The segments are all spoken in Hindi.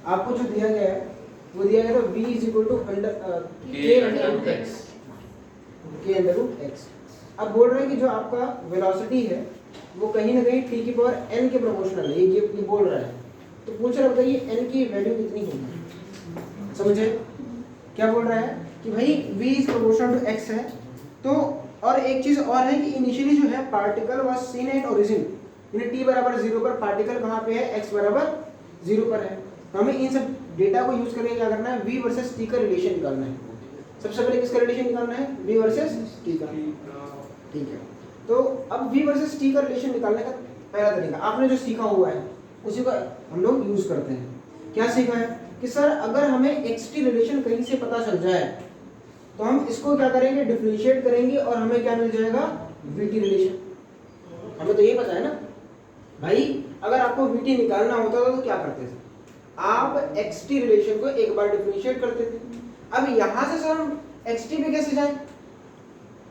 आपको जो दिया गया है वो दिया गया था v is equal to k under root x, k under root x। अब बोल रहे हैं कि जो आपका वेलोसिटी है वो कहीं ना कहीं t की पावर n के प्रोपोर्शनल है, ये बोल रहा है। तो पूछ रहा बताइए n की वैल्यू कितनी होगी, समझे क्या बोल रहा है कि भाई v is proportional to x है। तो और एक चीज और है कि इनिशियली जो है particle was scene at origin, यानी t बराबर 0 पर पार्टिकल कहाँ पे है, x बराबर 0 पर है। तो हमें इन सब डेटा को यूज करके क्या करना है, v वर्सेस t का रिलेशन निकालना है। सबसे पहले किसका रिलेशन निकालना है, v वर्सेस t का, ठीक है। तो अब v वर्सेस t का रिलेशन निकालने का पहला तरीका आपने जो सीखा हुआ है उसी का हम लोग यूज करते हैं। क्या सीखा है कि सर अगर हमें xt रिलेशन कहीं से पता चल जाए तो हम इसको क्या करेंगे, डिफरेंशिएट करेंगे और हमें क्या मिल जाएगा, vt रिलेशन। हमें तो ये पता है ना भाई, अगर आपको vt निकालना होता था तो क्या करते थे, आप xt रिलेशन को एक बार डिफरेंशिएट करते थे। अब यहां से सर हम xt पे कैसे जाएं,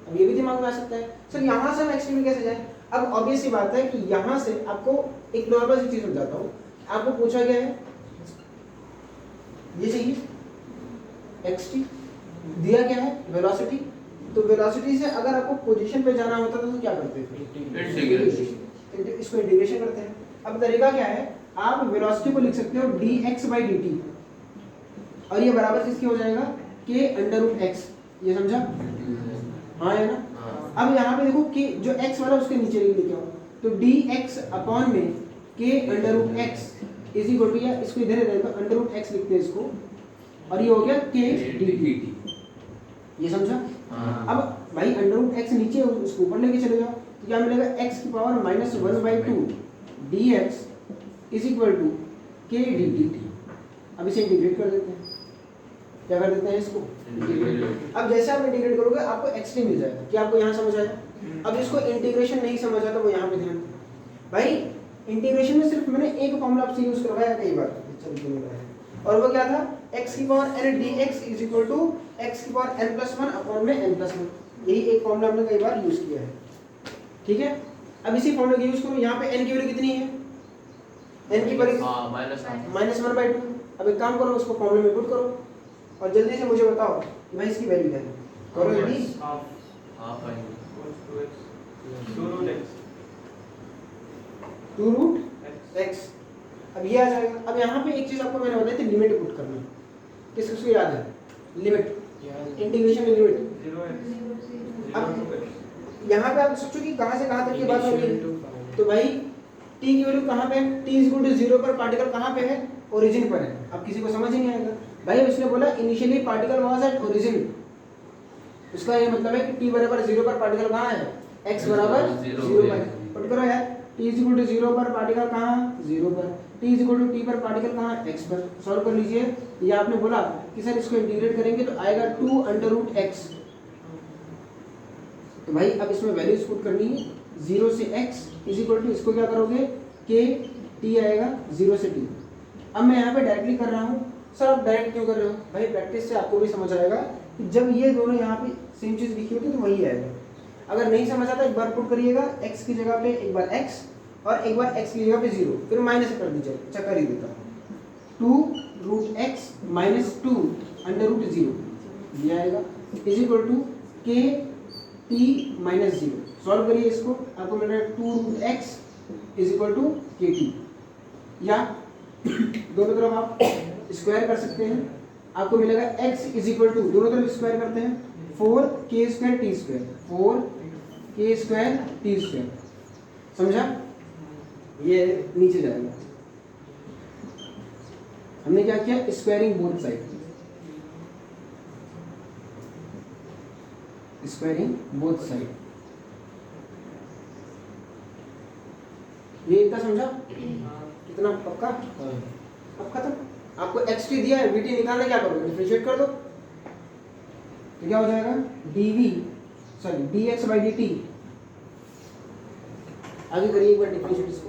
अब ये भी दिमाग में आ सकता है सर यहां से हम xt पे कैसे जाएं। अब ऑब्वियस सी बात है कि यहां से आपको एक नॉर्मल सी चीज समझाता हूं, आपको पूछा गया है ये चाहिए xt, दिया क्या है वेलोसिटी, तो वेलोसिटी से अगर आपको पोजीशन पे जाना होता था तो क्या करते थे, इसको इंटीग्रेशन करते हैं। अब तरीका क्या है, आप वेलोसिटी को लिख सकते हो dx/dt और ये बराबर किसके हो जाएगा, k अंडर रूट x, ये समझा, हाँ है ना। अब यहाँ पे देखो कि जो x वाला उसके नीचे लिखे हो तो dx अपॉन में k under root x is equal to, या इसको इधर ही तो अंडर रूट x लिखते हैं इसको, और ये हो गया k dt, ये समझा। अब भाई अंडर रूट x नीचे उसको ऊपर लेके चले जाओ तो क्या मिलेगा, x की power -1/2 dx is equal to k dt। अब इसे इंटीग्रेट कर देते हैं, क्या कर देते हैं इसको इंटीग्रेट। अब जैसे आप इंटीग्रेट करोगे आपको xt मिल जाएगा, क्या आपको यहाँ समझ आया। अब इसको इंटीग्रेशन नहीं समझ आता वो यहाँ पे ध्यान भाई, इंटीग्रेशन में सिर्फ मैंने एक फॉर्मूला आपसे यूज करवाया कई बार, और वो क्या था, x की power n dx is equal to x की पावर n+1 अपॉन में n+1, यही एक फॉर्मूला हमने कई बार यूज किया है, ठीक है। अब इसी फॉर्मूला का यूज करो, यहाँ पे n की वैल्यू कितनी है, n की वैल्यू -1/2। अब एक काम करो, उसको फॉर्मूले में पुट करो और जल्दी से मुझे बताओ कि भाई इसकी वैल्यू क्या है, करो जल्दी। 2 रूट x, अब ये आ जाएगा। अब यहाँ पे एक चीज आपको मैंने बताई थी, लिमिट पुट करना, किसको याद है, लिमिट, इंटीग्रेशन में लिमिट। अब यहाँ पे आप सोचो कि कहाँ से कहाँ तक की बात हो रही है, तो भाई t की वैल्यू कहाँ पे है, t इज इक्वल टू 0 पर पार्टिकल कहाँ पे है, ओरिजिन पर है। अब किसी को समझ ही नहीं आएगा भाई, उसने बोला initially particle was at origin, उसका ये मतलब है कि t बराबर 0 पर पार्टिकल कहाँ है, x बराबर 0 पर। पुट करो यार, t इज इक्वल टू 0 पर पार्टिकल कहाँ, 0 पर, t is equal to t पर पार्टिकल कहाँ, x पर। सॉल्व कर लीजिए। ये आपने बोला कि सर इसको इंटीग्रेट करेंगे तो आएगा 2 अंडर रूट x, तो भाई अब इसमें वैल्यूज पुट करनी है, 0 से x इज इक्वल टू, इसको क्या करोगे, k t आएगा 0 से t। अब मैं यहाँ पे डायरेक्टली कर रहा हूँ, सर आप डायरेक्ट क्यों कर रहे हो, भाई प्रैक्टिस से आपको भी समझ आएगा कि जब ये दोनों यहाँ पे सेम चीज लिखी होती है तो वही आएगा। अगर नहीं समझ आता एक बार पुट करिएगा, x की जगह पे एक बार x और एक बार x की जगह पे 0, फिर माइनस कर दीजिए, अच्छा कर ही देता हूँ, 2 root x minus 2 under root 0 ये आएगा is equal to k t minus 0। Solve करिए इसको, आपको मिल रहा है 2 root x is equal to k t, या दोनों तरफ आप स्क्वायर कर सकते हैं, आपको मिलेगा x इज इक्वल टू, दोनों तरफ स्क्वायर करते हैं, 4k² t², 4k² t², समझा, ये नीचे जाएगा। हमने क्या किया, squaring both side, squaring both side, ये इतना समझा, कितना पक्का। अब खत्म, आपको xt दिया है, vt निकालना, क्या करोगे, डिफरेंशिएट कर दो, तो क्या हो जाएगा, dx/dt। आगे करिए एक बार डिफरेंशिएट, इसको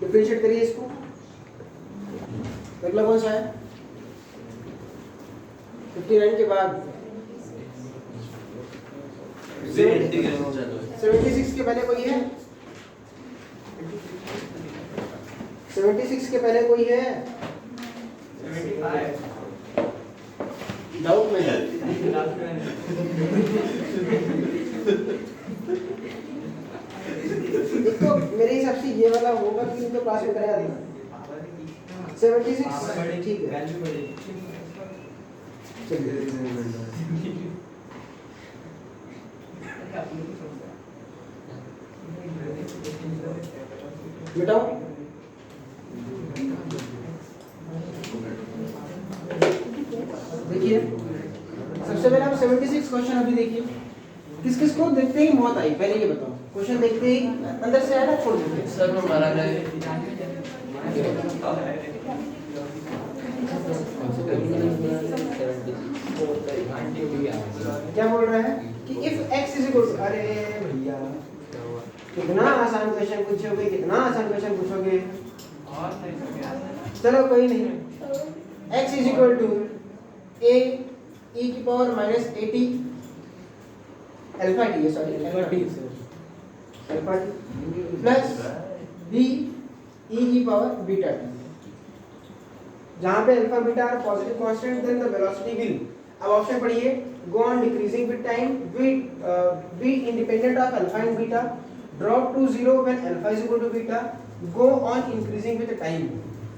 डिफरेंशिएट करिए इसको। अगला कौन सा है, 59 के बाद 76 के पहले कोई है, 76 के पहले कोई है? 75 डाउट में है? एक तो मेरे हिसाब से ये वाला होगा कि इनको क्लास में कराया था 76 ठीक है। मिटाओ। देखिए सबसे पहले आप 76 क्वेश्चन अभी देखिए, किस किस को देखते ही मौत आई, पहले ये बताओ। क्वेश्चन देखते ही अंदर से आया ना, छोड़ देते सर में मारा गया क्या बोल रहा है कि इफ x इज इक्वल, अरे भैया कितना आसान क्वेश्चन पूछोगे, कितना आसान क्वेश्चन पूछोगे। चलो कोई नहीं, x is equal to a e की power minus at alpha t, sorry alpha t plus b e की पावर बीटा टी, जहां पे alpha beta are positive constant then the velocity will, अब ऑप्शन पढ़िए, go on decreasing with time, be independent of alpha and beta, drop to zero when alpha is equal to beta, go on increasing with time।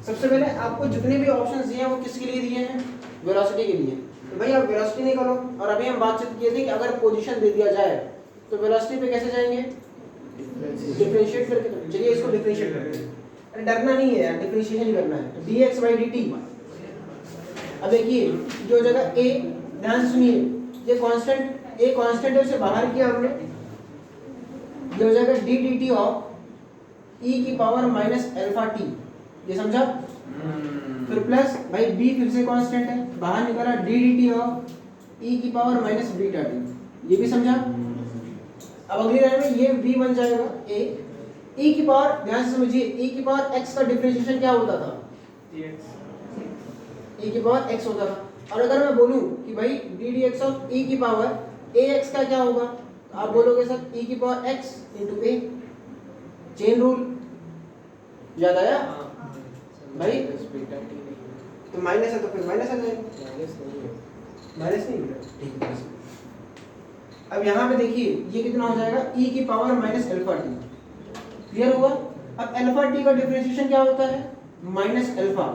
सबसे पहले आपको जितने भी ऑप्शंस दिए हैं वो किसके लिए दिए हैं? वेलोसिटी के लिए। तो भाई आप वेलोसिटी निकालो, और अभी हम बातचीत किए थे कि अगर पोजीशन दे दिया जाए तो वेलोसिटी पे कैसे जाएंगे? डिफरेंशिएट करके। चलिए इसको डिफरेंशिएट करते हैं, अरे डरना नहीं है यार, डिफरेंशिएशन ही करना है। dx by dt, अब देखिए जो जगह a, ध्यान सुनिए, ये कांस्टेंट a कांस्टेंट है, उसे बाहर किया हमने, ये हो जाएगा d dt ऑफ e की पावर माइनस अल्फा t, ये समझा? फिर प्लस भाई b फिर से कांस्टेंट है, बाहर निकला d dt ऑफ e की पावर माइनस बीटा t, ये भी समझा? अब अगली लाइन में ये v बन जाएगा a, e की पावर, ध्यान से समझिए, e की पावर x का डिफरेंशिएशन क्या होता था? e की पावर x होता था। और अगर मैं बोलूं कि भाई d dx ऑफ e की पावर ax का क्या होगा, तो आप बोलोगे सर e की power x into a, chain rule याद आया भाई? तो माइनस है तो फिर माइनस आ जाएगा, माइनस नहीं है, ठीक है। अब यहाँ पे देखिए ये कितना हो जाएगा, e की power minus alpha T, clear हुआ? अब अल्फा टी का डिफरेंशिएशन क्या होता है? माइनस अल्फा,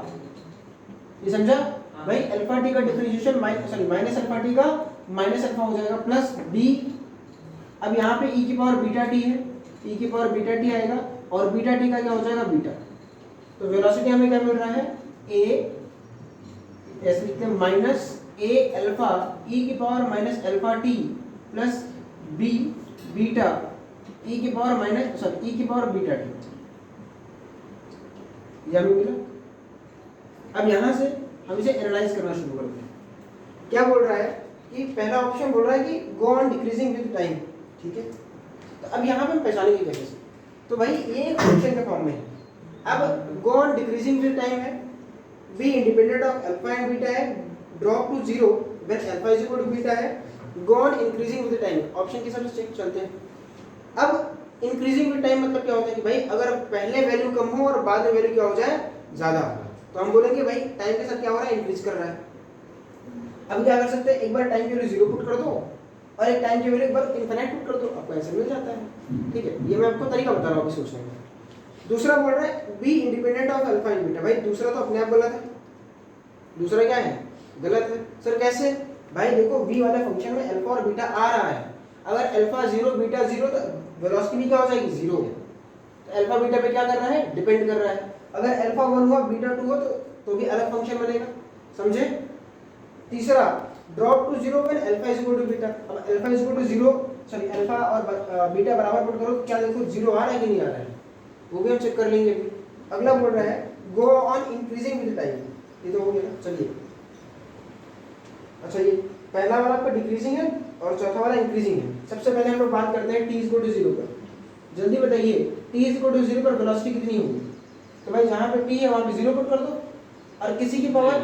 ये समझा भाई? अल्फा टी का डिफरेंशिएशन माइनस अल्फा टी का माइनस अल्फा हो जाएगा प्लस b, अब यहाँ पे e की पावर बीटा टी है, e की पावर बीटा टी आएगा, और बीटा टी का क्या हो जाएगा? बीटा। तो वेलोसिटी हमें क्या मिल रहा है? a, ऐसे लिखते हैं, माइनस a अल्फा e की power minus alpha t plus b beta e की पावर माइनस e की पावर बीटा टी, ये हमें मिला। अब यहाँ से हम इसे एनालाइज करना शुरू करते हैं। क्या बोल रहा है कि पहला ऑप्शन बोल रहा है कि गो ऑन डिक्रीजिंग विद टाइम, ठीक है? तो अब यहाँ पे हम पहचानेंगे कैसे? तो भाई ये एक फंक्शन के फॉर्म में है। अब go on decreasing with time है, b independent of alpha and beta है, drop to zero when alpha is equal to beta है, go on increasing with time. Option के हिसाब से चलते हैं। अब इंक्रीजिंग विद टाइम मतलब क्या होता है कि भाई अगर पहले वैल्यू कम हो और बाद में वैल्यू क्या हो जाए? ज़्यादा, तो हम बोलेंगे भाई टाइम के साथ क्या हो रहा है? इंक्रीज कर रहा है। अब क्या कर सकते हैं, एक बार टाइम की वैल्यू 0 पुट कर दो और एक टाइम की वैल्यू एक बार इनफिनिट पुट कर दो, आपको ऐसे मिल जाता है, ठीक है? ये मैं आपको तरीका बता रहा हूँ अभी सोचने का। दूसरा बोल रहा है b independent of alpha and beta, भाई दूसरा तो अपने आप गलत है, दूसरा क्या है? गलत है। सर कैसे? भाई देखो v वाले फंक्शन में अल्फा और बीटा आ रहा है, अगर अल्फा 0 बीटा 0 तो वेलोसिटी भी क्या हो जाएगी? 0। तो अल्फा बीटा पे क्या कर रहा है? डिपेंड कर रहा है। अगर अल्फा 1 हुआ बीटा 2 हो तो भी अलग फंक्शन बनेगा, समझे? तीसरा drop to 0 when alpha is equal to beta. अब alpha is equal to 0, sorry alpha और बीटा बराबर पुट करो, क्या देखो 0 आ रहा है कि नहीं आ रहा है, वो भी हम चेक कर लेंगे अभी। अगला बोल रहा है go on increasing with time, ये तो हो गया ना। चलिए अच्छा, ये पहला वाला आपका डिक्रीजिंग है और चौथा वाला इंक्रीजिंग है। सबसे पहले हम लोग बात करते हैं t इक्वल टू 0 पर। जल्दी बताइए t इक्वल टू 0 पर वेलोसिटी कितनी होगी? तो भाई जहाँ पे t है वहाँ पे 0 पुट कर दो, और किसी की पावर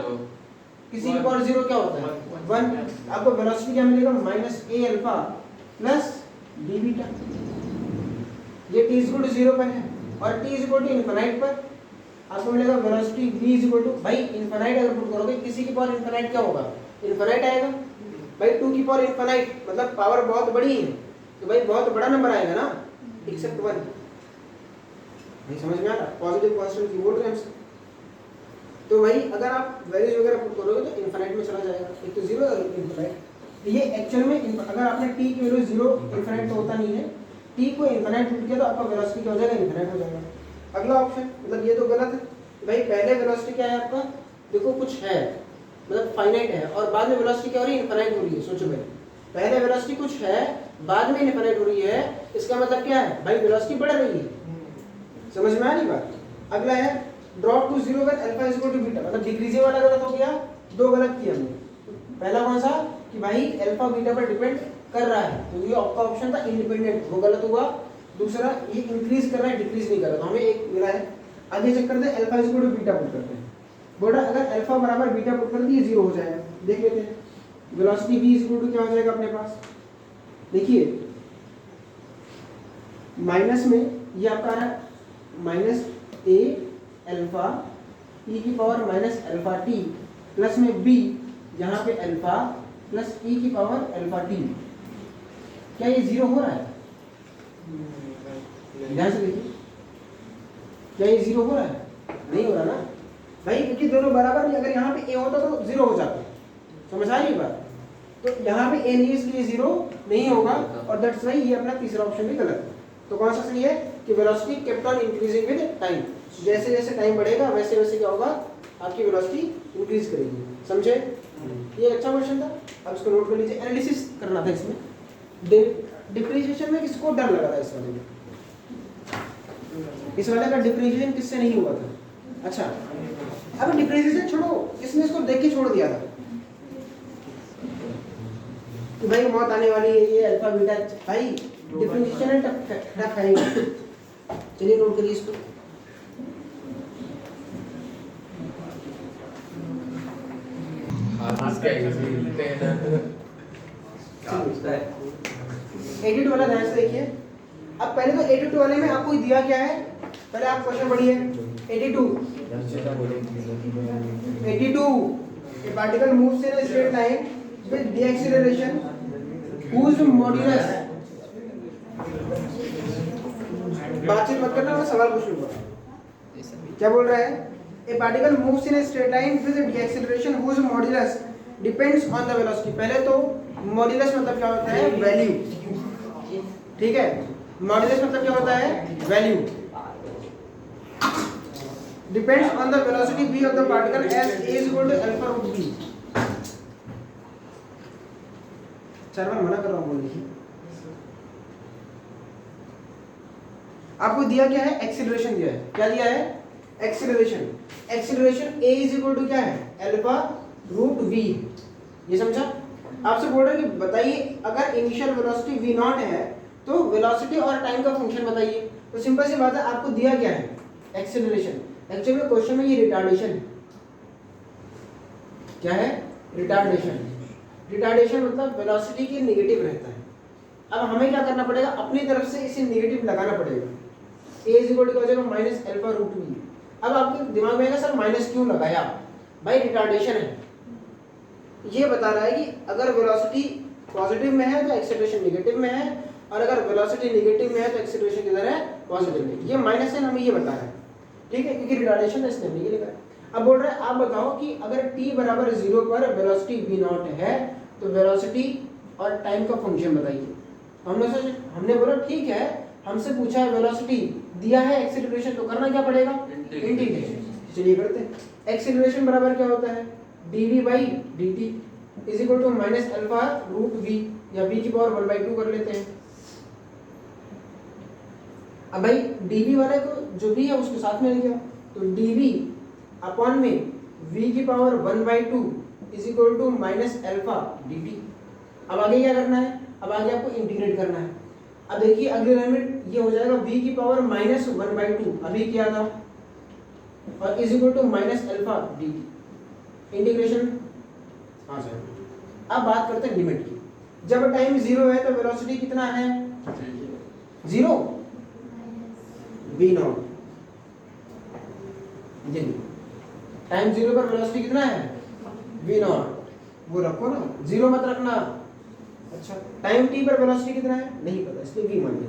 0 क्या होता है? 1। आपको वेलोसिटी क्या मिलेगा? Minus a alpha plus b beta. ये t इक्वल टू 0 पर है, और t इक्वल टू इनफिनिट पर आपको मिलेगा velocity v is equal to, भाई इनफाइनाइट अगर पुट करोगे किसी की पावर इनफाइनाइट क्या होगा, इनफाइनाइट आएगा। भाई 2 की पावर इनफाइनाइट मतलब पावर बहुत बड़ी है, तो भाई बहुत बड़ा नंबर आएगा ना, एक्सेप्ट 1। भाई समझ में आ रहा, पॉजिटिव कांस्टेंट की बोल रहे हैं हम। तो भाई अगर आप वैल्यूज वगैरह पुट करोगे तो इनफाइनाइट में चला जाएगा, एक तो 0 और एक इनफाइनाइट। ये एक्चुअल में अगर आपने t की वैल्यू 0 इनफाइनाइट तो होता नहीं है, t को इनफाइनाइट पुट किया तो आपका वेलोसिटी क्या हो जाएगा, इनफाइनाइट हो जाएगा। अगला ऑप्शन मतलब ये तो गलत है। भाई पहले वेलोसिटी क्या है आपका, देखो कुछ है मतलब फाइनाइट है, और बाद में वेलोसिटी क्या हो रही है, इनफाइनाइट हो रही है। सोचो भाई पहले वेलोसिटी कुछ है, बाद में इनफाइनाइट हो रही है, इसका मतलब क्या है भाई, वेलोसिटी बढ़ रही है। समझ में आ रही बात। अगला है drop to 0 when alpha is equal to beta, मतलब डिक्रीजिंग वाला गलत हो गया, दो गलत किया हमने। पहला कौन सा कि भाई अल्फा बीटा पर डिपेंड कर रहा है, तो ये आपका ऑप्शन था इंडिपेंडेंट, वो गलत हुआ। दूसरा ये इंक्रीज कर रहा है, डिक्रीज नहीं कर रहा, तो हमें एक मिला है। आगे चेक करते हैं, alpha is equal to beta put करते हैं। बोला अगर अल्फा बराबर बीटा पुट कर दिए 0 हो जाएगा। देख लेते हैं velocity v is equal to क्या हो जाएगा अपने पास, देखिए माइनस में ये आपका आ रहा है माइनस a अल्फा e की power minus alpha t plus में b यहाँ पे अल्फा प्लस e की पावर अल्फा t। क्या ये 0 हो रहा है, ध्यान से देखिए, क्या ये 0 हो रहा है, नहीं हो रहा ना भाई, क्योंकि दोनों बराबर नहीं। अगर यहाँ पे a होता तो 0 हो जाता, समझ आ रही बात। तो यहाँ पे a नहीं है इसलिए 0 नहीं होगा, और दैट्स वाई ये अपना तीसरा ऑप्शन भी गलत है। तो कौन सा सही है कि velocity kept on increasing with time, जैसे जैसे टाइम बढ़ेगा वैसे वैसे क्या होगा, आपकी वेलोसिटी इंक्रीज करेगी। समझे, ये अच्छा क्वेश्चन था, अब इसको नोट कर लीजिए। एनालिसिस करना था इसमें, डिप्रिसिएशन में किसको डर लगा था इस वाले में, इस वाले का डिप्रिसिएशन किससे नहीं हुआ था। अच्छा अब डिप्रिसिएशन छोड़ो, किसने इसको देख के छोड़ दिया था कि भाई मौत आने वाली है, ये अल्फा बीटा, भाई डिफरेंशिएशन टफ है। चलिए नोट करिए इसको। एडिट वाला ध्यान से देखिए। अब पहले तो एडिट वाले में आपको दिया क्या है, पहले आप क्वेश्चन पढ़िए। 82 a particle moves in a straight line with deceleration whose modulus, बातचीत मत करना, मैं सवाल पूछ लूंगा। क्या बोल रहा है, a particle moves in a straight line with deceleration whose modulus depends on the velocity। पहले तो मॉड्यूलस मतलब क्या होता है, वैल्यू, ठीक है। मॉड्यूलस मतलब क्या होता है, value. Depends on the velocity v of the particle as a is equal to alpha root v। चार बार मना कर रहा हूं बोलने की। आपको दिया क्या है, एक्सीलरेशन दिया है। क्या दिया है, acceleration. Acceleration a is equal to क्या है, अल्फा रूट v। ये समझा। आपसे बोल रहे हैं कि बताइए अगर इनिशियल वेलोसिटी v नॉट है तो वेलोसिटी और टाइम का फंक्शन बताइए। तो सिंपल सी बात है, आपको दिया क्या है, एक्सीलरेशन। एक्चुअली में क्वेश्चन में ये रिटार्डेशन है। क्या है, रिटार्डेशन। रिटार्डेशन मतलब वेलोसिटी की नेगेटिव रहता है। अब हमें क्या करना पड़ेगा, अपनी तरफ से इसे नेगेटिव लगाना पड़ेगा। a इज इक्वल टू हो जाएगा माइनस अल्फा रूट v। अब आपके दिमाग में आएगा सर माइनस क्यों लगाया, भाई रिटार्डेशन है। ये बता रहा है कि अगर वेलोसिटी पॉजिटिव में है तो एक्सीलरेशन नेगेटिव में है, और अगर वेलोसिटी नेगेटिव में है तो एक्सीलरेशन किधर है, पॉजिटिव में। ये माइनस है, हमें ये बता रहा है, ठीक है, क्योंकि रिटार्डेशन है इसने नहीं लिखा है। अब बोल रहा है आप बताओ कि अगर t बराबर 0 पर वेलोसिटी v नॉट है तो वेलोसिटी और टाइम का फंक्शन बताइए। हमने बोला ठीक है, हमसे पूछा है वेलोसिटी, दिया है एक्सीलरेशन, तो करना क्या पड़ेगा, इंटीग्रेशन। चलिए करते हैं। एक्सीलरेशन बराबर क्या होता है, dv by dt is equal to minus alpha root v, या v की पावर 1/2 कर लेते हैं। अब भाई dv वाले को जो भी है उसको साथ में ले गया, तो dv अपॉन में v की power 1/2 is equal to minus alpha dt। अब आगे क्या करना है, अब आगे आपको इंटीग्रेट करना है। अब देखिए अगले लाइन में ये हो जाएगा v की पावर माइनस 1/2 अभी किया था, और is equal to minus alpha dt। Integration हाँ सर। अब बात करते हैं लिमिट की। जब टाइम 0 है तो वेलोसिटी कितना है, 0 v नॉट। ये टाइम जीरो पर वेलोसिटी कितना है v नॉट, वो रखो ना, जीरो मत रखना। अच्छा टाइम t पर वेलोसिटी कितना है नहीं पता, इसलिए v मान लेंगे।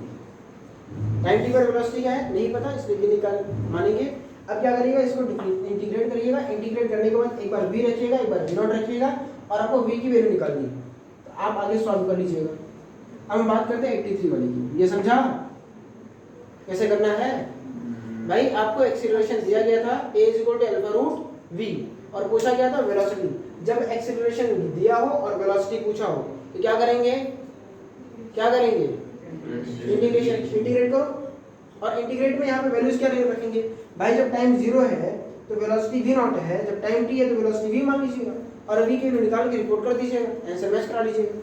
टाइम t पर वेलोसिटी क्या है नहीं पता, इसलिए v निकाल मानेंगे। अब क्या करिएगा, इसको इंटीग्रेट करिएगा, इंटीग्रेट करने के बाद एक बार v रखिएगा, एक बार v नॉट रखिएगा, और आपको v की वैल्यू निकालनी है, तो आप आगे सॉल्व कर लीजिएगा। अब हम बात करते हैं 83 वाली की, ये समझा कैसे करना है भाई। आपको एक्सीलरेशन दिया गया था a = α√v और पूछा गया था वेलोसिटी। जब एक्सीलरेशन दिया हो और वेलोसिटी पूछा हो तो क्या करेंगे, क्या करेंगे, इंटीग्रेशन, इंटीग्रेट करो। और इंटीग्रेट में यहाँ पे वैल्यूज क्या रखेंगे भाई, जब टाइम जीरो है तो वेलोसिटी v नॉट है, जब टाइम t है तो वेलोसिटी v मान लीजिएगा और v की वैल्यू निकाल के रिपोर्ट कर दीजिएगा, आंसर मैच करा लीजिएगा।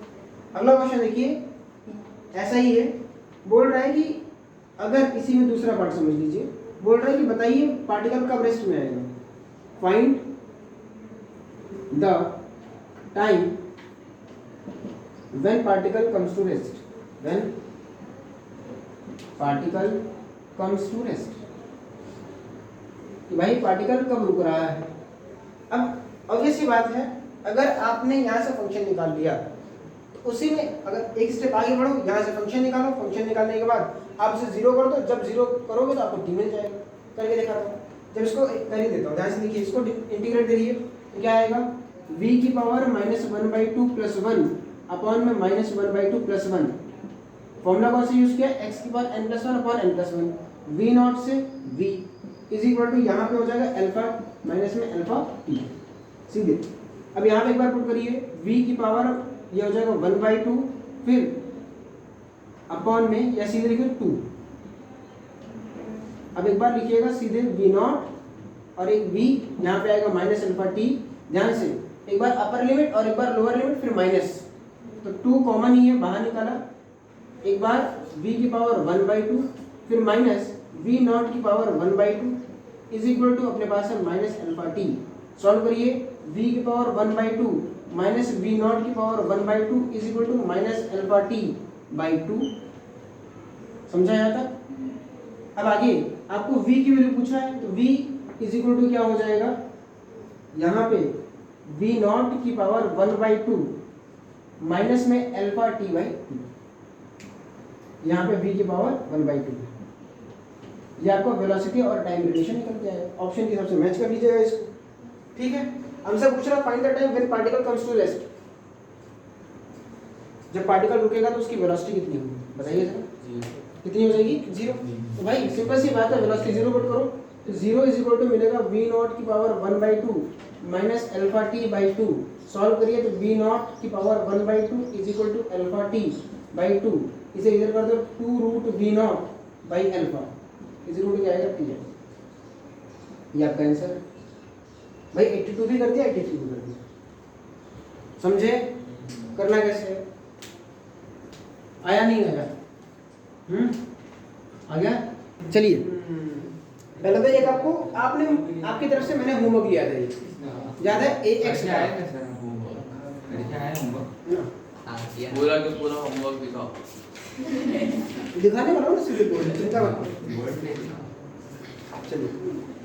अगला क्वेश्चन देखिए, ऐसा ही है, बोल रहा है कि अगर इसी में दूसरा पार्ट समझ लीजिए, बोल रहा है कि बताइए पार्टिकल कब रेस्ट में आएगा। Find the time when particle comes to rest, when particle comes to rest, कि भाई पार्टिकल कब रुक रहा है। अब ऑब्वियस सी बात है, अगर आपने यहाँ से फंक्शन निकाल लिया तो उसी में अगर एक स्टेप आगे बढ़ो, यहाँ से फंक्शन निकालो, फंक्शन निकालने के बाद आप इसे जीरो कर दो, जब जीरो करोगे तो आपको टी मिल जाएगा। करके दिखा रहा हूँ, जब इसको कर ही देता हूँ, ध्यान से देखिए, इसको इंटीग्रेट करिए तो क्या आएगा, v की पावर -1/2 + 1 अपॉन में -1/2 + 1। फॉर्मूला कौन सा यूज किया, x की power n+1 upon n+1, v not से v इज इक्वल टू यहाँ पे हो जाएगा अल्फा माइनस में अल्फा t सीधे। अब यहाँ पे एक बार पुट करिए, v की पावर ये हो जाएगा 1/2 फिर अपॉन में या सीधे लिखिए 2। अब एक बार लिखिएगा सीधे v नॉट और एक v यहाँ पे आएगा -α_t। ध्यान से एक बार अपर लिमिट और एक बार लोअर लिमिट फिर माइनस, तो 2 कॉमन ही है बाहर निकाला। एक बार v की पावर 1/2 फिर माइनस v नॉट की पावर 1/2 इज इक्वल टू अपने पास है -α_t। सॉल्व करिए, v की पावर 1/2 माइनस v नॉट की power 1/2 is equal to -α_t/2। समझा यहाँ तक। अब आगे आपको v की वैल्यू पूछा है, तो v इज इक्वल टू क्या हो जाएगा, यहाँ पे v नॉट की पावर 1/2 माइनस में α_t/2, यहाँ पे v की पावर 1/2। ये आपको वेलोसिटी और टाइम रिलेशन निकल जाएगा, ऑप्शन के हिसाब से मैच कर लीजिएगा इसको। ठीक है, हमसे पूछ रहा find the time when particle comes to rest. जब पार्टिकल रुकेगा तो उसकी वेलोसिटी कितनी होगी बताइए जरा, कितनी हो जाएगी, 0। तो भाई सिंपल सी बात है, वेलोसिटी 0 पुट करो तो 0 इज इक्वल टू मिलेगा v नॉट की पावर 1/2 माइनस α_t/2। सॉल्व करिए तो v नॉट की power 1/2 is equal to α_t/2। इसे इधर कर दो 2√v nought by alpha is equal to क्या आएगा, t। ये आपका आंसर भाई। 82 भी कर दिया, 83 भी कर दिया। समझे करना कैसे है, आया नहीं आया, आ गया। चलिए पहले तो एक आपको आपने आपकी तरफ से मैंने होमवर्क लिया था, याद है ax का पूरा के पूरा होमवर्क दिखाओ, दिखाने वाला हूँ ना सीधे बोर्ड, चिंता मत करो। चलिए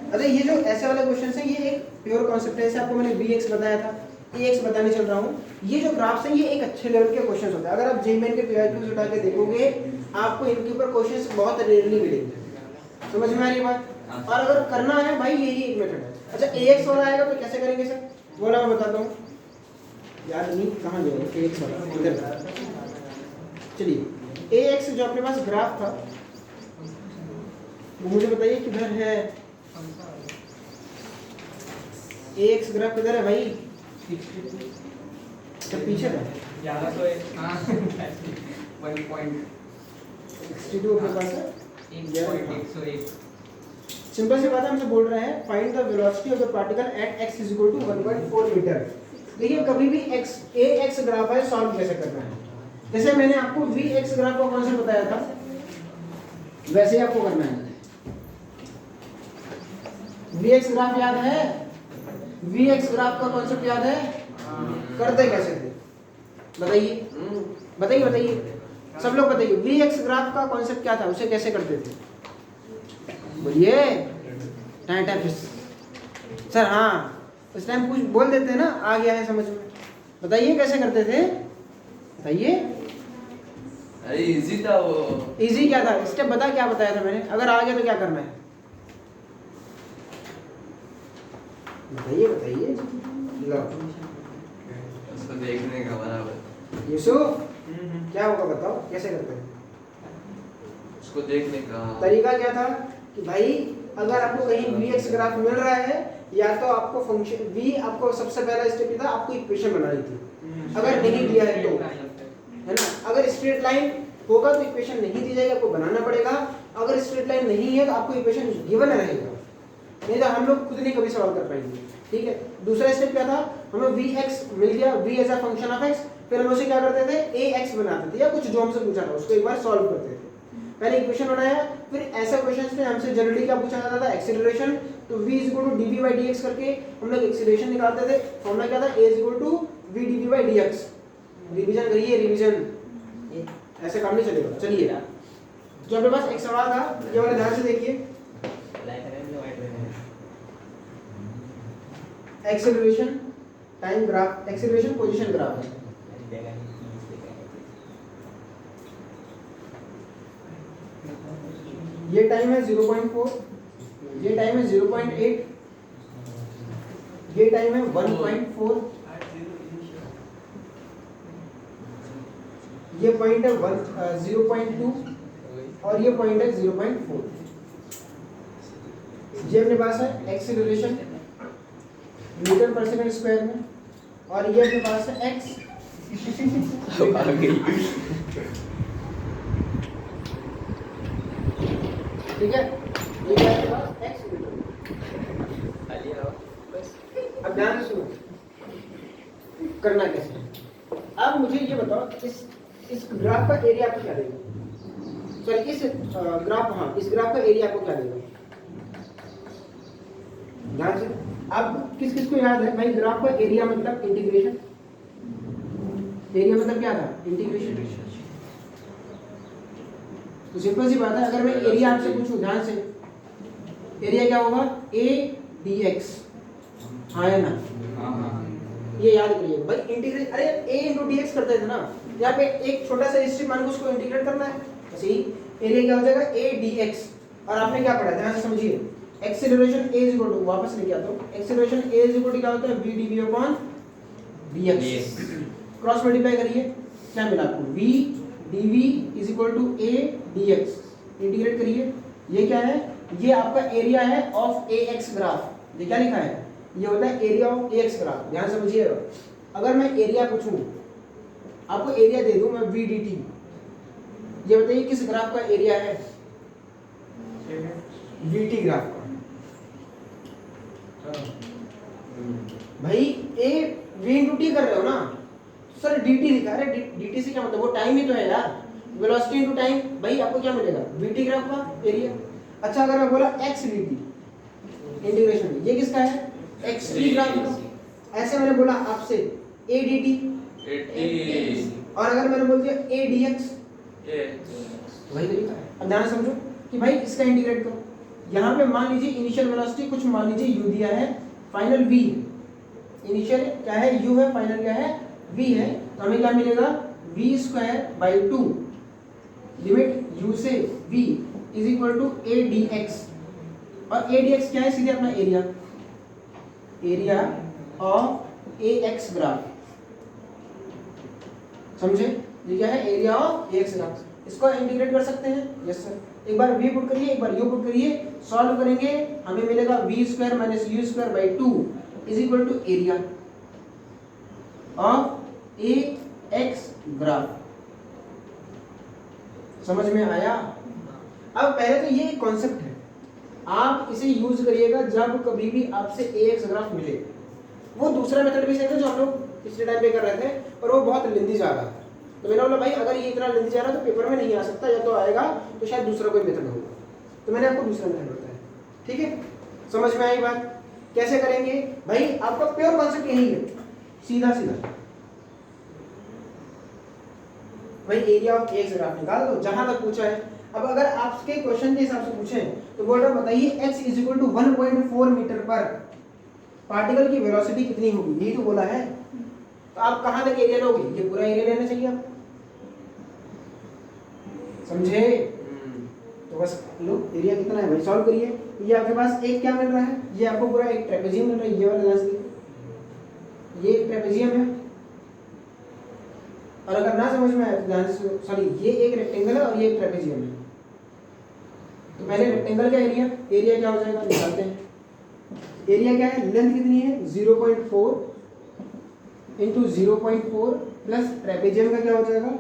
अच्छा, ये जो ऐसे वाले क्वेश्चन हैं ये एक प्योर कॉन्सेप्ट है, जैसे आपको मैंने bx बताया था, ax बताने चल रहा हूँ। ये जो ग्राफ्स हैं ये एक अच्छे लेवल के क्वेश्चंस होते हैं। अगर आप जेईई के पीआईक्यूज उठा के देखोगे आपको इनके ऊपर क्वेश्चंस बहुत रेयरली मिलेंगे, समझ में आ रही बात। और अगर करना है भाई यही एक मेथड है। अच्छा ax वाला आएगा तो कैसे करेंगे सर, बोला मैं बताता हूँ, याद नहीं कहाँ गया ax वाला, इधर। चलिए ax जो अपने पास ग्राफ था वो मुझे बताइए किधर है, ax ग्राफ किधर है भाई, तो पीछे था 1.62 के पास है 1.101। सिंपल सी बात है, हमसे बोल रहा है find the velocity of the particle at x is equal to 1.4 metre. देखिए कभी भी ax ग्राफ है सॉल्व कैसे करना है, जैसे मैंने आपको vx ग्राफ का कॉन्सेप्ट बताया था वैसे ही आपको करना है। vx ग्राफ याद है, vx ग्राफ का कॉन्सेप्ट याद है, करते कैसे थे बताइए, बताइए बताइए सब लोग बताइए, vx ग्राफ का कॉन्सेप्ट क्या था, उसे कैसे करते थे, बोलिए। सर हाँ, उस टाइम कुछ बोल देते हैं ना, आ गया है समझ में। बताइए कैसे करते थे, बताइए। अरे इजी था वो। इजी क्या था, स्टेप बता, क्या बताया था मैंने? अगर आ गया तो क्या करना है, बताइए बताइए। लो उसको देखने का बराबर। यूसुफ क्या होगा बताओ, कैसे करते हैं? उसको देखने का तरीका क्या था कि भाई अगर आपको कहीं vx ग्राफ मिल रहा है, या तो आपको फंक्शन v, आपको सबसे पहला स्टेप ये था, आपको इक्वेशन बनानी थी। अगर नहीं दिया है तो, है ना, अगर स्ट्रेट लाइन होगा तो इक्वेशन नहीं दी जाएगी, आपको बनाना पड़ेगा। अगर स्ट्रेट लाइन नहीं है तो आपको इक्वेशन गिवन रहेगा, नहीं तो हम लोग खुद नहीं कभी सॉल्व कर पाएंगे। ठीक है, दूसरा स्टेप क्या था, हमें vx मिल गया, v as a function of x, फिर हम उसे क्या करते थे, ax बनाते थे, या कुछ जो हमसे पूछा था उसको एक बार सॉल्व करते थे। पहले इक्वेशन बनाया, फिर ऐसा क्वेश्चंस में हमसे जनरली क्या पूछा जाता था, एक्सीलरेशन, तो v dv/dx करके हम लोग एक्सीलरेशन निकालते थे। फॉर्मूला क्या था, a v dv/dx। रिवीजन करिए, रिवीजन, ऐसे काम नहीं चलेगा। चलिए, जो अपने पास एक सवाल था, ये वाला ध्यान से देखिए। Acceleration time graph, acceleration position graph है। ये टाइम है 0.4, ये टाइम है 0.8, ये टाइम है 1.4, ये पॉइंट है 0.2 और ये पॉइंट है 0.4। ये अपने पास है एक्सीलरेशन न्यूटन पर सेकंड स्क्वायर में, और ये अपने पास है x। ठीक है, ये क्या है x न्यूटन। अब ध्यान से सुनो, करना कैसे। अब मुझे ये बताओ, इस ग्राफ का एरिया आपको क्या देगा, सॉरी इस ग्राफ, हाँ इस ग्राफ का एरिया आपको क्या देगा, ध्यान से। अब किस किस को याद है भाई, ग्राफ का एरिया मतलब इंटीग्रेशन, एरिया मतलब क्या था, इंटीग्रेशन। तो सिंपल सी बात है, अगर मैं एरिया आपसे पूछूं, ध्यान से, एरिया क्या होगा, a dx, हाँ है ना, ये याद करिए भाई। इंटीग्रेट, अरे a into dx करते थे ना, यहाँ पे एक छोटा सा स्ट्रिप मान को उसको इंटीग्रेट करना है, ऐसे ही एरिया क्या हो जाएगा, a dx। और आपने क्या पढ़ा, ध्यान से समझिए, एक्सीलरेशन a इक्वल टू, वापस लेके आता हूँ, एक्सीलरेशन a इक्वल टू क्या होता है, v dv/dx। क्रॉस मल्टीप्लाई करिए, क्या मिला आपको, v dv is equal to a dx। Integrate करिए, ये क्या है, ये आपका एरिया है ऑफ ax ग्राफ। ये क्या लिखा है, ये होता है एरिया ऑफ ax ग्राफ। ध्यान समझिएगा, अगर मैं एरिया पूछूं, आपको एरिया दे दूं मैं v dt, ये बताइए किस ग्राफ का एरिया है, vt ग्राफ का। भाई a v into t कर रहे हो ना, सर dt लिखा है, अरे dt से क्या मतलब, वो टाइम ही तो है यार, वेलोसिटी इनटू टाइम। भाई आपको क्या मिलेगा, vt ग्राफ का एरिया। अच्छा, अगर मैं बोला x dt इंटीग्रेशन, ये किसका है, x t ग्राफ का। ऐसे मैंने बोला आपसे a dt, और अगर मैंने बोल दिया a dx, वही तरीका है। अब ध्यान समझो कि भाई इसका इंटीग्रेट करो, यहाँ पे मान लीजिए इनिशियल वेलोसिटी कुछ मान लीजिए u दिया है, फाइनल v, इनिशियल क्या है u है, फाइनल क्या है v है, तो हमें क्या मिलेगा, v²/2 लिमिट u से v is equal to a dx। और a dx क्या है, सीधे अपना area, area of ax graph. समझे, ये क्या है, एरिया ऑफ ax ग्राफ। इसको इंटीग्रेट कर सकते हैं, यस सर। एक बार v पुट करिए, एक बार u पुट करिए, सॉल्व करेंगे, हमें मिलेगा v² - u²/2 is equal to area of ax graph. समझ में आया। अब पहले तो ये कॉन्सेप्ट है, आप इसे यूज करिएगा जब कभी भी आपसे ax ग्राफ मिले। वो दूसरा मेथड भी है जो हम लोग पिछले टाइम पे कर रहे थे, और वो बहुत लेंदी जा रहा था। तो मैंने बोला भाई अगर ये इतना लेंदी जा रहा है तो पेपर में नहीं आ सकता, या तो आएगा तो शायद दूसरा कोई मेथड होगा, तो मैंने आपको दूसरा मेथड बताया। ठीक है, समझ में आई बात, कैसे करेंगे भाई, आपका प्योर कॉन्सेप्ट यही है, सीधा सीधा भाई एरिया ऑफ एक्स ग्राफ निकाल दो, जहां तक पूछा है। अब अगर आपके क्वेश्चन के हिसाब से पूछें तो बोल रहा बताइए x is equal to 1.4 metre पर पार्टिकल की वेलोसिटी कितनी होगी, यही तो बोला है। तो आप कहाँ तक एरिया लोगे, ये पूरा एरिया लेना चाहिए आप, समझे? तो बस लो एरिया कितना है भाई, सॉल्व करिए। ये आपके पास एक क्या मिल रहा है, ये आपको पूरा एक ट्रेपेजियम मिल रहा है, ये वाला ध्यान से देखो, ये एक ट्रेपेजियम है। और अगर ना समझ में आए तो ध्यान से, सॉरी ये एक रेक्टेंगल है और ये एक ट्रेपेजियम है। तो पहले रेक्टेंगल का एरिया, एरिया क्या हो जाएगा निकालते हैं। एरिया क्या है, लेंथ कितनी है 0.4 इंटू 0.4 प्लस ट्रेपेजियम का क्या हो जाएगा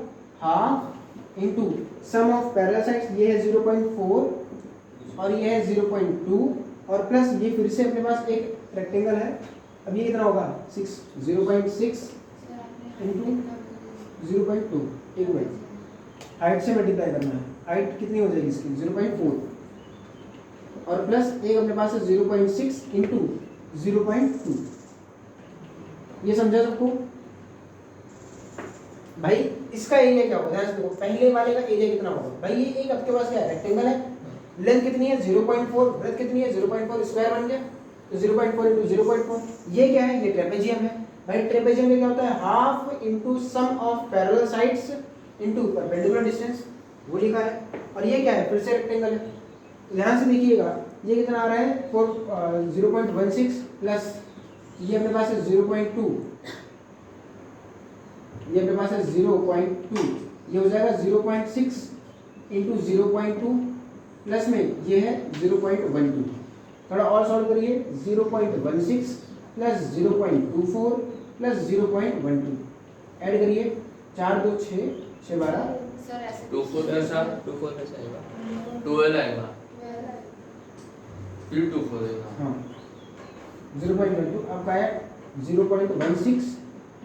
half into sum of parallel sides, ये है 0.4 और ये है 0.2 और प्लस ये फिर से अपने पास एक रेक्टेंगल है। अब ये कितना होगा 6, 0.6 इंटू 0.2, एक मिनट, हाइट से मल्टीप्लाई करना है, हाइट कितनी हो जाएगी इसकी 0.4 और प्लस एक अपने पास है 0.6 इंटू 0.2। ये समझा सबको भाई? इसका एरिया क्या होगा ध्यान से देखो, पहले वाले का एरिया कितना होगा भाई, ये एक आपके पास क्या है रेक्टेंगल है, लेंथ कितनी है 0.4, ब्रेड्थ कितनी है 0.4, स्क्वायर बन गया तो 0.4 इंटू 0.4। ये क्या है, ये ट्रेपेजियम है भाई। ट्रेपेजियम में क्या होता है half into sum of parallel sides into perpendicular distance, वो लिखा है। और ये क्या है, फिर से रेक्टेंगल है। तो ध्यान से देखिएगा ये कितना आ रहा है 0.16 प्लस ये अपने पास है 0.2, ये अपने पास है 0.2, ये हो जाएगा 0.6 इंटू 0.2 प्लस में ये है 0.12। थोड़ा और सॉल्व करिए, 0.16 प्लस 0.24 प्लस 0.12 ऐड करिए, 4 2 6 6 12 सर ऐसे 24 के साथ 24 में से आएगा 12 आएगा, फिर 24 आएगा। हाँ 0.12 आपका है 0.16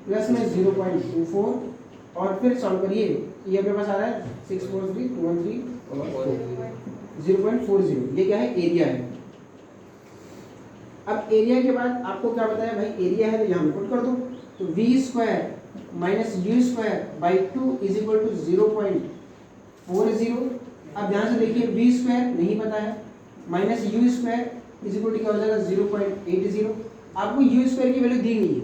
प्लस में 0.24 और फिर सॉल्व करिए, ये अपने पास आ रहा है 6 4 3 2 1 3 और 0.40। ये क्या है, एरिया है। अब एरिया के बाद आपको क्या बताया भाई, एरिया है तो यहाँ पे पुट कर दो, तो v square minus u square by 2 is equal to 0.40। अब ध्यान से देखिए v स्क्वायर नहीं पता है minus u square is equal to क्या हो जाएगा 0.80। आपको यू स्क्वायर की वैल्यू दी नहीं है,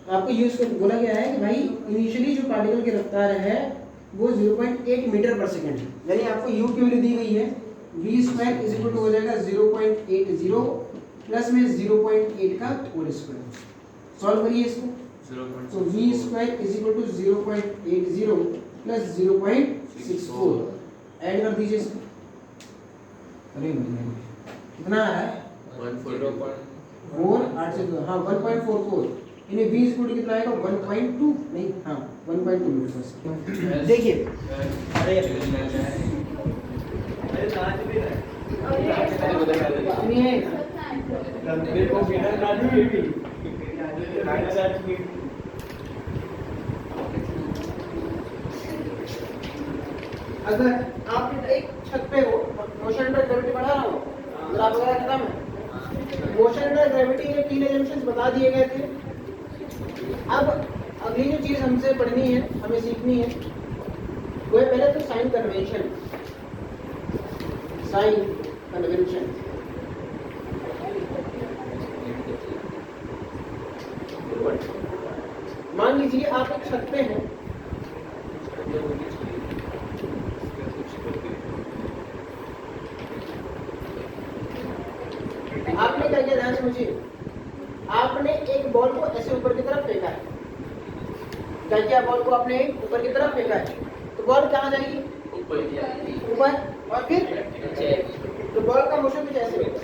आपको यू स्क्वायर बोला गया है कि भाई इनिशियली जो पार्टिकल की रफ्तार है वो 0.8 मीटर पर सेकंड है, यानी आपको यू की वैल्यू दी गई है v square is equal to हो जाएगा 0.80 प्लस में 0.8 का होल स्क्वायर। सॉल्व करिए इसको, तो v square is equal to 0.80 plus 0.64 add कर दीजिए इसको। अरे कितना आ रहा है 4 8 से 2 हाँ 1.44, इन्हें v इक्वल टू कितना आएगा 1.2 नहीं हाँ 1.2 मीटर। देखिए सुनिए, अगर आप एक छत पे हो, मोशन अंडर ग्रेविटी पढ़ा रहा हूँ, ग्राफ वगैरह खत्म है, मोशन अंडर ग्रेविटी के 3 एजम्पशंस बता दिए गए थे। अब अगली जो चीज हमसे पढ़नी है, हमें सीखनी है, वो है पहले तो साइन कन्वेंशन। साइन कन्वेंशन मान लीजिए आप एक छत पे हैं, आपने क्या किया ध्यान से मुझे, आपने एक बॉल को ऐसे ऊपर की तरफ फेंका है, क्या किया, बॉल को आपने ऊपर की तरफ फेंका है, तो बॉल कहाँ जाएगी ऊपर और फिर तो बॉल का मोशन कुछ ऐसे होगा,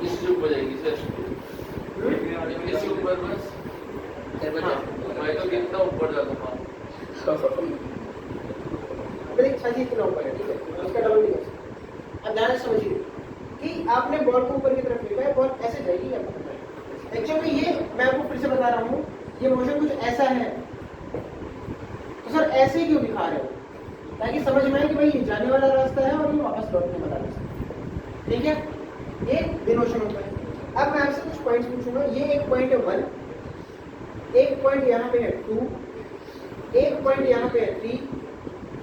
इसके ऊपर जाएगी सर, इसके ऊपर बस मैं तो कितना ऊपर जाता हूँ छाती इतना ऊपर है, ठीक है, उसका डबल नहीं कर सकते। अब ध्यान से समझिए कि आपने बॉल को ऊपर की तरफ फेंका है, बॉल ऐसे जाएगी आपको पता है। एक्चुअली ये मैं आपको फिर से बता रहा हूँ, ये मोशन कुछ ऐसा है, तो सर ऐसे क्यों दिखा रहे हो, ताकि समझ में आए कि भाई ये जाने वाला रास्ता है और ये वापस लौटने वाला रास्ता है, ठीक है। ये डिनोशन होता है। अब मैं आपसे कुछ पॉइंट्स पूछूंगा, ये एक पॉइंट है 1, एक पॉइंट यहाँ पे है 2, एक पॉइंट यहाँ पे है 3,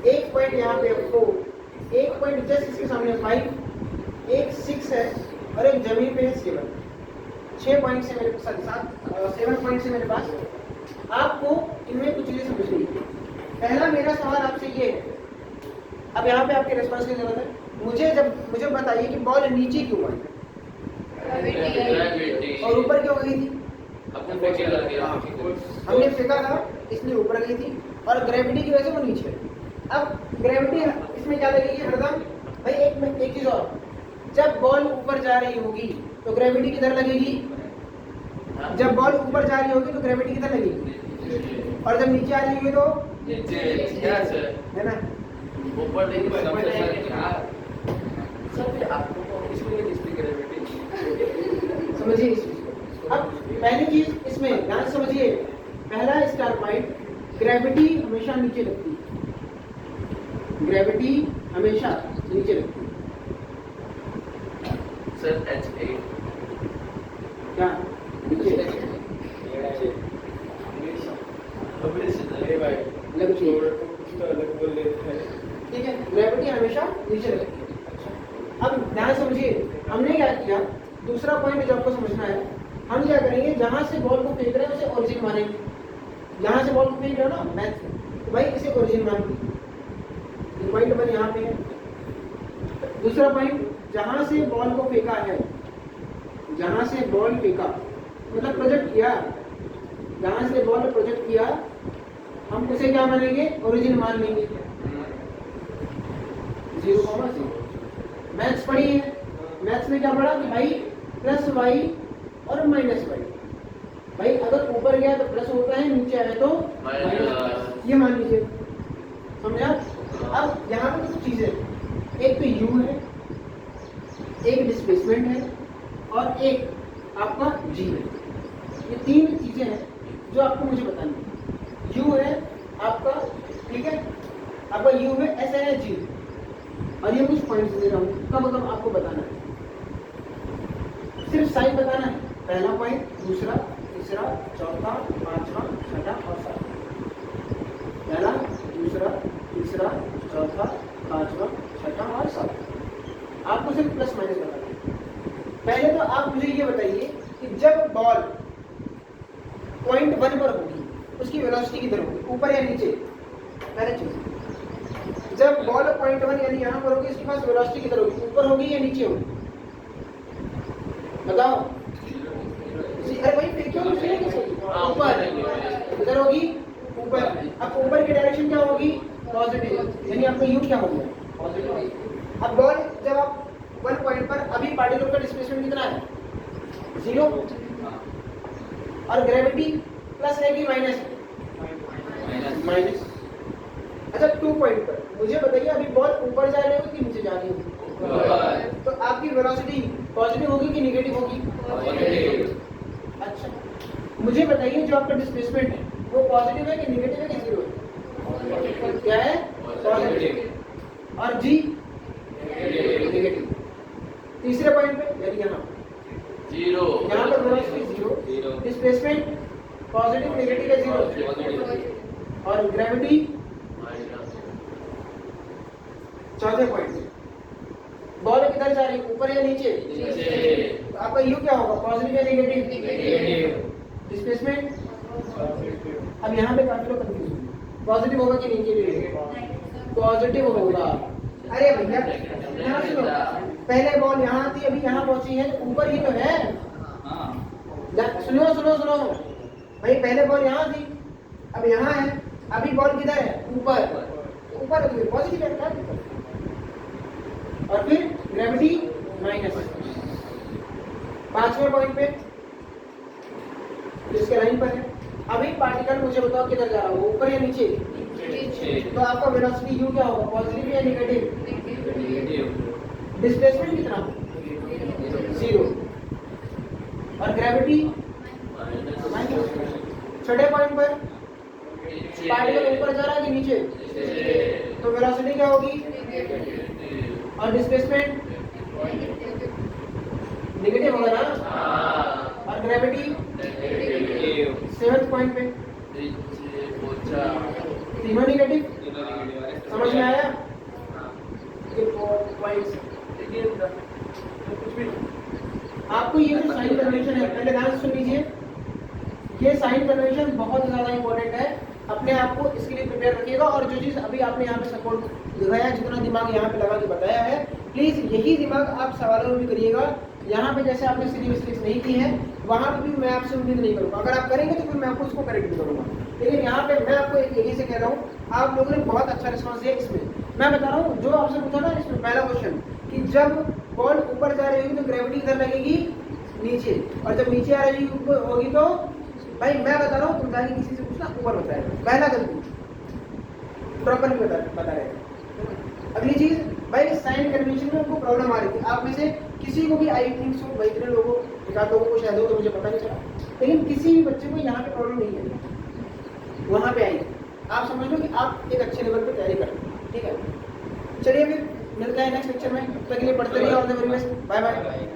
एक पॉइंट यहाँ पे है 4, एक पॉइंट पॉइंट जस्ट इसके सामने 5, एक 6 है और एक जमीन पे है 7। 6 पॉइंट से मेरे साथ 7 पॉइंट से मेरे पास। आपको इनमें कुछ चीजें समझनी है। पहला मेरा सवाल आपसे ये है, अब यहाँ पे आपके रिस्पॉन्स की जरूरत है। मुझे बताइए कि बॉल नीचे क्यों आई और ऊपर क्यों गई थी? हमने फेंका था इसलिए ऊपर गई थी और ग्रेविटी की वजह से वो नीचे है। अब ग्रेविटी इसमें क्या लगेगी हरदम? भाई एक चीज और, जब बॉल ऊपर जा रही होगी तो ग्रेविटी किधर लगेगी? जब बॉल ऊपर जा रही होगी तो ग्रेविटी किधर लगेगी? और जब नीचे आ रही होगी तो है ना? ऊपर समझिए इस चीज को। अब पहली चीज इसमें ध्यान समझिए, पहला स्टार पॉइंट, ग्रेविटी हमेशा नीचे लगती है। ग्रेविटी हमेशा नीचे लगती है। सर H8 क्या नीचे लगती है? ठीक है, ग्रेविटी हमेशा नीचे लगती है। अब ध्यान समझिए, हमने क्या किया, दूसरा पॉइंट जो आपको समझना है, हम क्या करेंगे, जहां से बॉल को फेंक रहे हैं उसे ओरिजिन मानेंगे। जहां से बॉल को फेंक रहे हो ना मैथ से, तो भाई इसे ओरिजिन मान लीजिए। पॉइंट नंबर यहाँ पे है। दूसरा पॉइंट, जहां से बॉल को फेंका है, जहां से बॉल फेंका मतलब प्रोजेक्ट किया, जहां से बॉल प्रोजेक्ट किया, हम उसे क्या मानेंगे? ओरिजिन मान लेंगे। 0,0। मैथ्स पढ़ी है, मैथ्स में क्या पढ़ा कि भाई प्लस वाई और माइनस वाई। भाई अगर ऊपर गया तो प्लस होता है, नीचे आया तो माइनस, ये मान लीजिए। समझा? अब यहाँ पे कुछ चीजें, एक तो यू है, एक डिस्प्लेसमेंट है और एक आपका जी है। ये 3 चीजें हैं जो आपको मुझे बतानी है। यू है आपका, ठीक है, आपका यू है, ऐसा है जी, और ये कुछ पॉइंट्स दे रहा हूँ, कब कब आपको बताना है, सिर्फ साइन बताना है। पहला पॉइंट, दूसरा, तीसरा, चौथा, पांचवा, छठा और सातवां। पहला, दूसरा, तीसरा, चौथा, पांचवा, छठा और सातवां। आपको सिर्फ प्लस माइनस बताना है। पहले तो आप मुझे ये बताइए कि जब बॉल पॉइंट 1 पर होगी उसकी वेलोसिटी किधर होगी, ऊपर या नीचे? पहले चीज, जब बॉल पॉइंट 1 यानी यहाँ पर होगी, इसके पास वेलोसिटी किधर होगी, ऊपर होगी या नीचे होगी? बताओ। अरे भाई फेंक्यो ऊपर, किधर होगी? ऊपर। अब ऊपर की डायरेक्शन क्या होगी? पॉजिटिव, यानी आपका यू क्या हो गया? पॉजिटिव। अब बॉल जब आप 1 पॉइंट पर, अभी पार्टिकल का डिस्प्लेसमेंट कितना है? 0। और ग्रेविटी प्लस है कि माइनस? माइनस। अच्छा 2 पॉइंट पर मुझे बताइए, अभी बॉल ऊपर जा रही होगी कि नीचे जा रही होगी? तो आपकी वेलोसिटी पॉजिटिव होगी कि नेगेटिव होगी? पॉजिटिव। अच्छा मुझे बताइए, जो आपका डिस्प्लेसमेंट है वो पॉजिटिव है कि नेगेटिव है कि 0 है? क्या है? पॉजिटिव। और जी? नेगेटिव। तीसरे पॉइंट पे यानी यहाँ 0, यहाँ पर वेलोसिटी 0, डिस्प्लेसमेंट पॉजिटिव नेगेटिव है 0, और ग्रेविटी चौथे पॉइंट पे बॉल किधर जा रही है, ऊपर या नीचे? तो आपका यू क्या होगा, पॉजिटिव या नेगेटिव? डिस्प्लेसमेंट, अब यहाँ पे काफी लोग कंफ्यूज होंगे, पॉजिटिव होगा कि नेगेटिव? पॉजिटिव होगा। अरे भैया यहाँ सुनो, पहले बॉल यहाँ थी, अभी यहाँ पहुंची है, तो ऊपर ही तो है। सुनो सुनो सुनो भाई, पहले बॉल यहाँ थी, अब यहाँ है, अभी बॉल किधर है? ऊपर। ऊपर है तो पॉजिटिव है, क्या दिक्कत? और फिर ग्रेविटी माइनस। 5वें पॉइंट पे जिसके लाइन पर है, अभी पार्टिकल मुझे बताओ किधर जा रहा होगा, ऊपर या नीचे? तो आपका वेलोसिटी यू क्या होगा, पॉजिटिव या नेगेटिव? डिस्प्लेसमेंट कितना? 0। और ग्रेविटी माइनस। छठे पॉइंट पर पार्टिकल ऊपर जा रहा है कि नीचे? तो वेलोसिटी क्या होगी? और डिस्प्लेसमेंट नेगेटिव होगा ना? और ग्रेविटी 7th पॉइंट पे तीनों नेगेटिव। समझ में आया? पॉइंट्स अगेन द कुछ भी आपको ये जो साइन कन्वेंशन है, पहले ध्यान से सुन लीजिए, ये साइन कन्वेंशन बहुत ज़्यादा इंपॉर्टेंट है। अपने आप को इसके लिए प्रिपेयर रखिएगा। और जो चीज़ अभी आपने यहाँ पे सपोर्ट दिखाया, जितना दिमाग यहाँ पे लगा के बताया है, प्लीज़ यही दिमाग आप सवालों में भी करिएगा। यहाँ पे जैसे आपने सीधी मिस्टेक्स नहीं की है, वहाँ पे भी मैं आपसे उम्मीद नहीं करूँगा। अगर आप करेंगे तो फिर मैं आपको उसको करेक्ट भी करूँगा। लेकिन यहाँ पे मैं आपको एक यही से कह रहा हूँ, आप लोगों ने बहुत अच्छा रिस्पॉन्स दिया इसमें। मैं बता रहा हूँ, जो आपसे पूछा ना इसमें पहला क्वेश्चन, कि जब बॉल ऊपर जा रही होगी तो ग्रेविटी किधर लगेगी? नीचे। और जब नीचे आ रही होगी तो भाई मैं बता रहा हूँ, तुम जाके किसी से पूछना, ऊपर बताएगा। पहला गलती प्रॉपर बता रहे थे। अगली चीज, भाई साइन कन्वेंशन में उनको प्रॉब्लम आ रही थी। आप में से किसी को भी, आई थिंक सो भाई इतने लोगों, एक आध लोगों को शायद हो तो मुझे पता नहीं चला, लेकिन किसी भी बच्चे को यहाँ पे प्रॉब्लम नहीं है, वहाँ पे आई। आप समझ लो कि आप एक अच्छे लेवल पे तैयारी कर रहे हैं। ठीक है, चलिए फिर मिलते हैं नेक्स्ट लेक्चर में। तब तक के लिए पढ़ते रहिए। All the very best, bye bye.